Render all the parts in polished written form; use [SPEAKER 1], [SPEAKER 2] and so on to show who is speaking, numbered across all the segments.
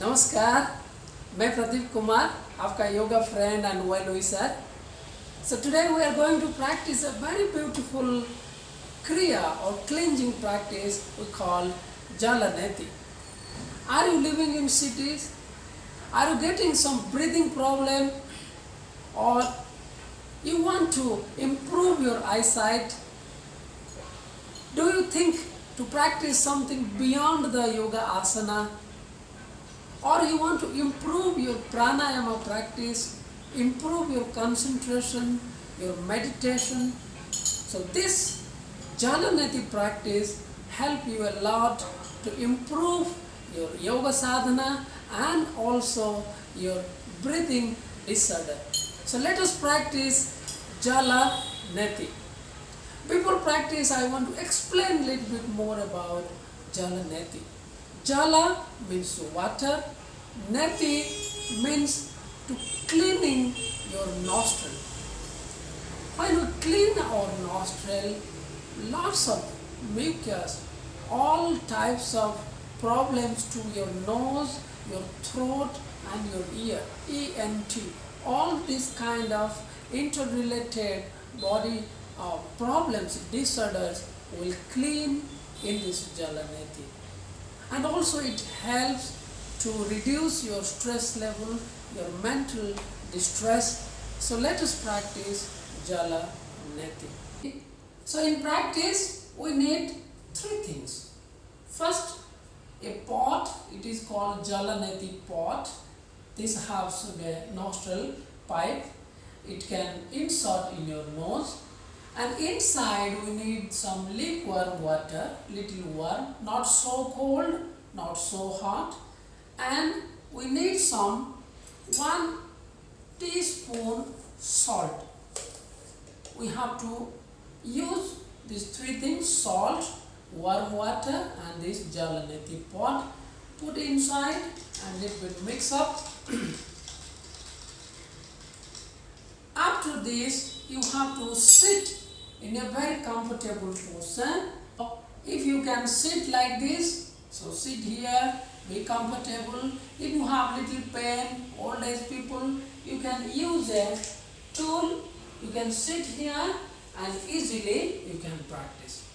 [SPEAKER 1] नमस्कार, मैं प्रदीप कुमार, आपका yoga friend and well wisher. So today we are going to practice a very beautiful Kriya or cleansing practice we call Jala Neti. Are you living in cities? Are you getting some breathing problem? Or you want to improve your eyesight? Do you think to practice something beyond the yoga asana? Or you want to improve your pranayama practice, improve your concentration, your meditation. So this Jala Neti practice help you a lot to improve your yoga sadhana and also your breathing disorder. So let us practice Jala Neti. Before practice, I want to explain a little bit more about Jala Neti. Jala means water, Neti means to cleaning your nostril. When we clean our nostril, lots of mucus, all types of problems to your nose, your throat and your ear, ENT, all these kind of interrelated body problems, disorders will clean in this Jala Neti. And also it helps to reduce your stress level, your mental distress. So let us practice Jala Neti. So in practice, we need three things. First, a pot. It is called Jala Neti pot. This has a nostril pipe. It can insert in your nose. And inside we need some lukewarm water, little warm, not so cold, not so hot. And we need some 1 teaspoon salt. We have to use these three things: salt, warm water and this Jala Neti pot. Put inside and little bit mix up. After this, you have to sit in a very comfortable position. If you can sit like this, so sit here, be comfortable. If you have little pain, old age people, you can use a tool. You can sit here and easily you can practice.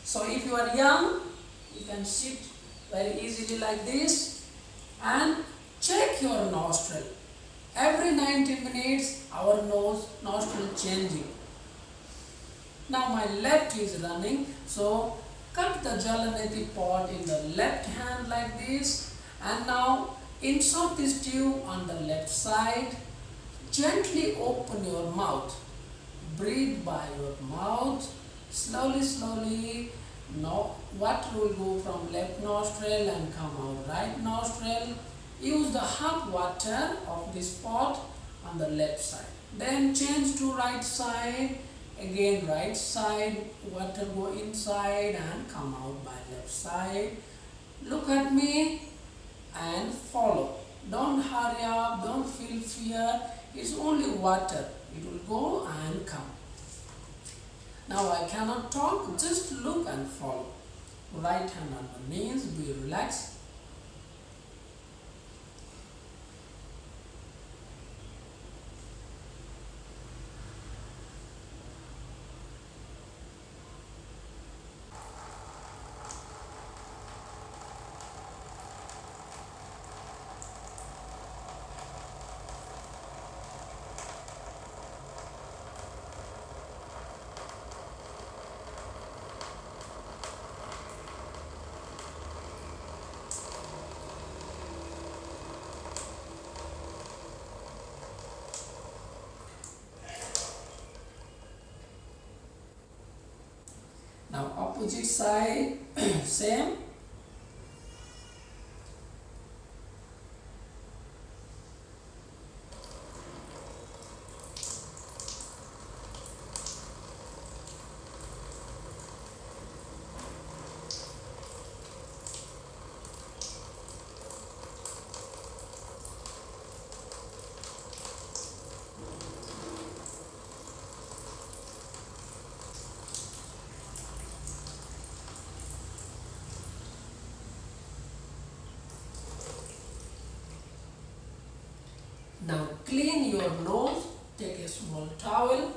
[SPEAKER 1] So if you are young, you can sit very easily like this and check your nostril. Every 90 minutes, our nostril changing. Now my left is running, so cut the Jala Neti pot in the left hand like this, and now insert this tube on the left side. Gently open your mouth. Breathe by your mouth. Slowly, slowly. Now water will go from left nostril and come out right nostril. Use the hot water of this pot on the left side. Then change to right side. Again right side, water go inside and come out by left side. Look at me and follow. Don't hurry up, don't feel fear. It's only water. It will go and come. Now I cannot talk, just look and follow. Right hand on the knees, be relaxed. Now opposite side, same. Now clean your nose. Take a small towel.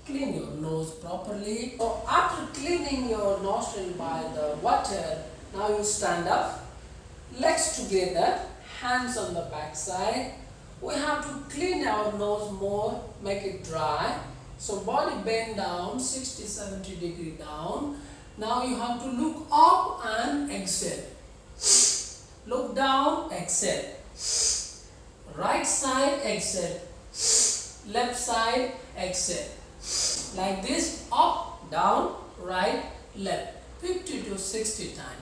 [SPEAKER 1] Clean your nose properly. So after cleaning your nostril by the water, now you stand up, legs together, hands on the back side. We have to clean our nose more, make it dry. So body bend down, 60-70 degree down. Now you have to look up and exhale. Look down, exhale. Right side, exhale. Left side, exhale. Like this, up, down, right, left. 50 to 60 times.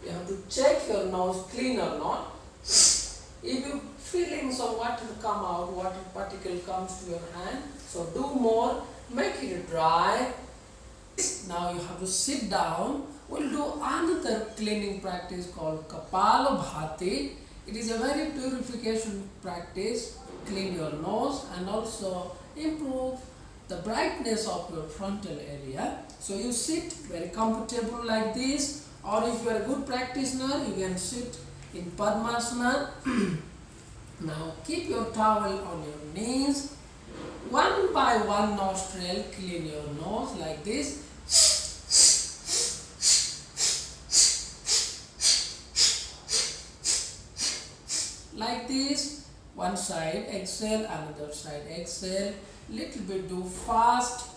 [SPEAKER 1] You have to check your nose clean or not. If you feeling some water come out, water particle comes to your hand, so do more, make it dry. Now you have to sit down. We'll do another cleaning practice called Kapala bhati. It is a very purification practice. Clean your nose and also improve the brightness of your frontal area. So you sit very comfortable like this, or if you are a good practitioner, you can sit in Padmasana. Now keep your towel on your knees. One by one nostril, clean your nose like this. Like this. One side exhale, another side exhale. Little bit do fast.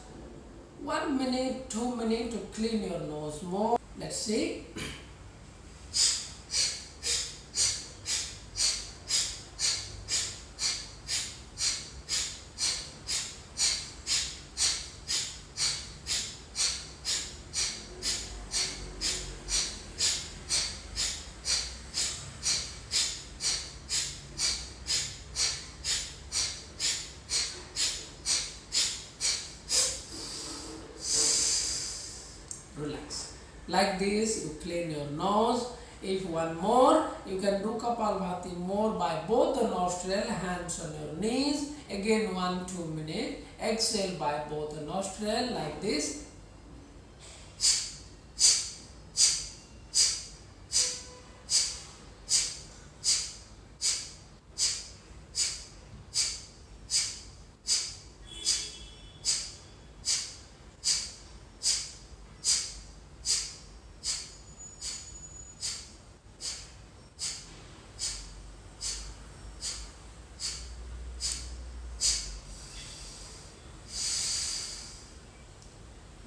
[SPEAKER 1] 1 minute, 2 minutes to clean your nose more. Let's see. Relax. Like this, you clean your nose. If you want more, you can do Kapalabhati more by both the nostril, hands on your knees. Again 1-2 minutes. Exhale by both the nostril like this.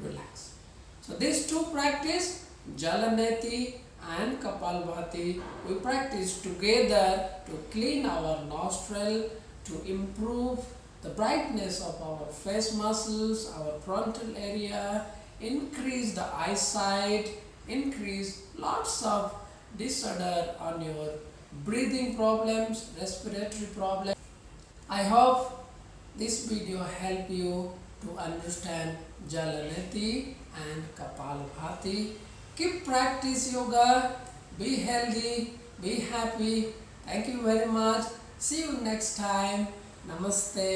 [SPEAKER 1] Relax. So these two practice, Jala Neti and Kapalabhati, we practice together to clean our nostril, to improve the brightness of our face muscles, our frontal area, increase the eyesight, increase lots of disorder on your breathing problems, respiratory problems. I hope this video help you to understand Jala Neti and Kapalabhati. Keep practice yoga, be healthy, be happy. Thank you very much. See you next time. Namaste.